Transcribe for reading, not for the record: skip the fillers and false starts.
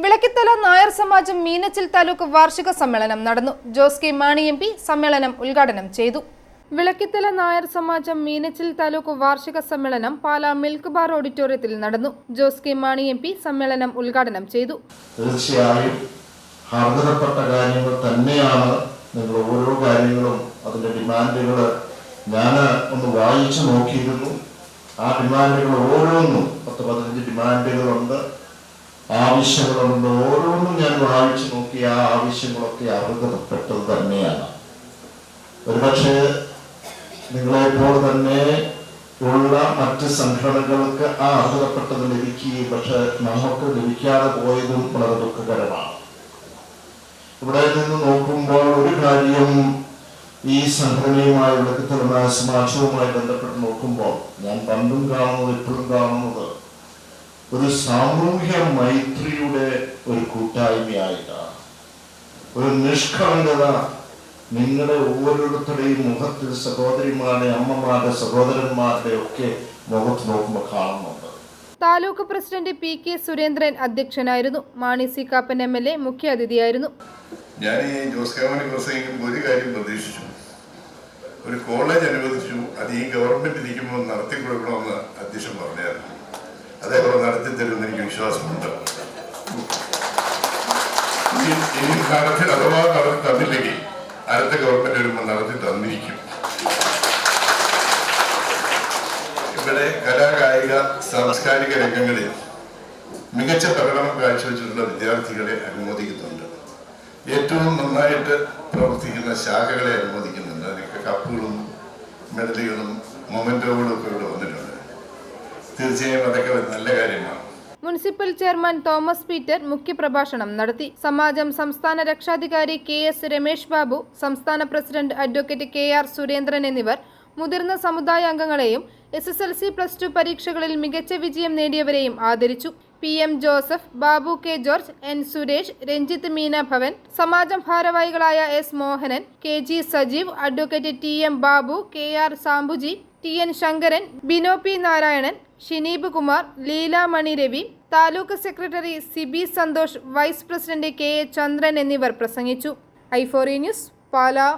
വിളക്കിത്തല നായർ സമാജം മീനച്ചിൽ താലൂക്ക് വാർഷിക സമ്മേളനം നടന്നു. ജോസ് കെ മാണി MP സമ്മേളനം ഉദ്ഘാടനം ചെയ്തു. വിളക്കിത്തല നായർ സമാജം മീനച്ചിൽ താലൂക്ക് വാർഷിക സമ്മേളനം പാലാ മിൽക്ക് ബാർ ഓഡിറ്റോറിയത്തിൽ നടന്നു. ജോസ് കെ മാണി MP സമ്മേളനം ഉദ്ഘാടനം ചെയ്തു. തീർച്ചയായും ഹാർദരപ്പെട്ട കാര്യങ്ങൾ തന്നെയാണ് നിങ്ങൾ ഓരോ കാര്യങ്ങളും അതിന്റെ ഡിമാൻഡുകൾ ഞാൻ ഒന്ന് വായിച്ചു നോക്കിയിരുന്നു. ആ ഡിമാൻഡുകൾ ഓരോന്നും 10-15 ഡിമാൻഡുകളുണ്ട്, ആവശ്യങ്ങളുണ്ട്. ഓരോന്നും ഞാൻ വായിച്ചു നോക്കി. ആ ആവശ്യങ്ങളൊക്കെ അർഹതപ്പെട്ടത് തന്നെയാണ്. ഒരുപക്ഷെ നിങ്ങളെപ്പോലെ തന്നെ ഉള്ള മറ്റ് സംഘടനകൾക്ക് ആ അർഹതപ്പെട്ടത് ലഭിക്കുകയും പക്ഷെ നമുക്ക് ലഭിക്കാതെ പോയതും വളരെ ദുഃഖകരമാണ്. ഇവിടെ നിന്ന് നോക്കുമ്പോൾ ഒരു കാര്യം, ഈ സംഘടനയുമായി വിളക്കിത്തല നായർ സമാജവുമായി ബന്ധപ്പെട്ട് നോക്കുമ്പോൾ ഞാൻ പണ്ടും കാണുന്നത് ഇപ്പോഴും കാണുന്നത് ഒരു സാമൂഹ്യ മൈത്രിയുടെ ഒരു കൂട്ടായ്മയായിട്ടാണ്. ഒരു നിഷ്കളങ്കത നിങ്ങളുടെ ഓരോരുത്തരുടെയും മുഖത്തിൽ, സഹോദരിമാരുടെ, അമ്മമാരുടെ, സഹോദരന്മാരുടെ ഒക്കെ മുഖത്ത് നോക്കുമ്പോൾ കാണുന്നുണ്ട്. താലൂക്ക് പ്രസിഡന്റ് PK സുരേന്ദ്രൻ അധ്യക്ഷനായിരുന്നു. Mani C Kappan MLA മുഖ്യാതിഥിയായിരുന്നു. ഞാൻ ഈ ജോസ് കെ മാണി പ്രസംഗിക്കുമ്പോൾ ഒരു കാര്യം പ്രതീക്ഷിച്ചു. ഒരു കോളേജ് അനുവദിച്ചു, അത് ഈ ഗവൺമെന്റ് ഇരിക്കുമ്പോൾ നടത്തി കൊടുക്കണമെന്ന് അധ്യക്ഷൻ പറഞ്ഞായിരുന്നു. അതേപോലെ നടത്തി തരുമെന്ന് എനിക്ക് വിശ്വാസമുണ്ട്. ഇനി കാലത്തിൽ അഥവാ നടത്തി തന്നില്ലെങ്കിൽ അടുത്ത ഗവൺമെന്റ് വരുമ്പോൾ നടത്തി തന്നിരിക്കും. ഇവിടെ കലാകായിക സാംസ്കാരിക രംഗങ്ങളിൽ മികച്ച പ്രകടനം കാഴ്ചവെച്ചിട്ടുള്ള വിദ്യാർത്ഥികളെ അനുമോദിക്കുന്നുണ്ട്. ഏറ്റവും നന്നായിട്ട് പ്രവർത്തിക്കുന്ന ശാഖകളെ അനുമോദിക്കുന്നുണ്ട്. അതിനൊക്കെ കപ്പുകളും മെഡലുകളും മൊമെന്റോകളും ഒക്കെ ഇവിടെ വന്നിട്ടുണ്ട്. തീർച്ചയായും അതൊക്കെ നല്ല കാര്യമാണ്. മുനിസിപ്പൽ ചെയർമാൻ തോമസ് പീറ്റർ മുഖ്യപ്രഭാഷണം നടത്തി. സമാജം സംസ്ഥാന രക്ഷാധികാരി KS രമേഷ് ബാബു, സംസ്ഥാന പ്രസിഡന്റ് അഡ്വക്കേറ്റ് KR സുരേന്ദ്രൻ എന്നിവർ മുതിർന്ന സമുദായ അംഗങ്ങളെയും SSLC+2 പരീക്ഷകളിൽ മികച്ച വിജയം നേടിയവരെയും ആദരിച്ചു. PM Joseph, Babu K George, N Suresh, Ranjith Meena Bhavan, സമാജം ഭാരവാഹികളായ S Mohanan, KG Sajeev, advocate TM Babu, KR Sambuji, TN Sankaran, Bino P Narayanan, Shineeb Kumar, Leelamani Ravi, taluk secretary Sibi Santhosh, vice president KA Chandran എന്നിവർ പ്രസംഗിച്ചു. i4E news, Pala.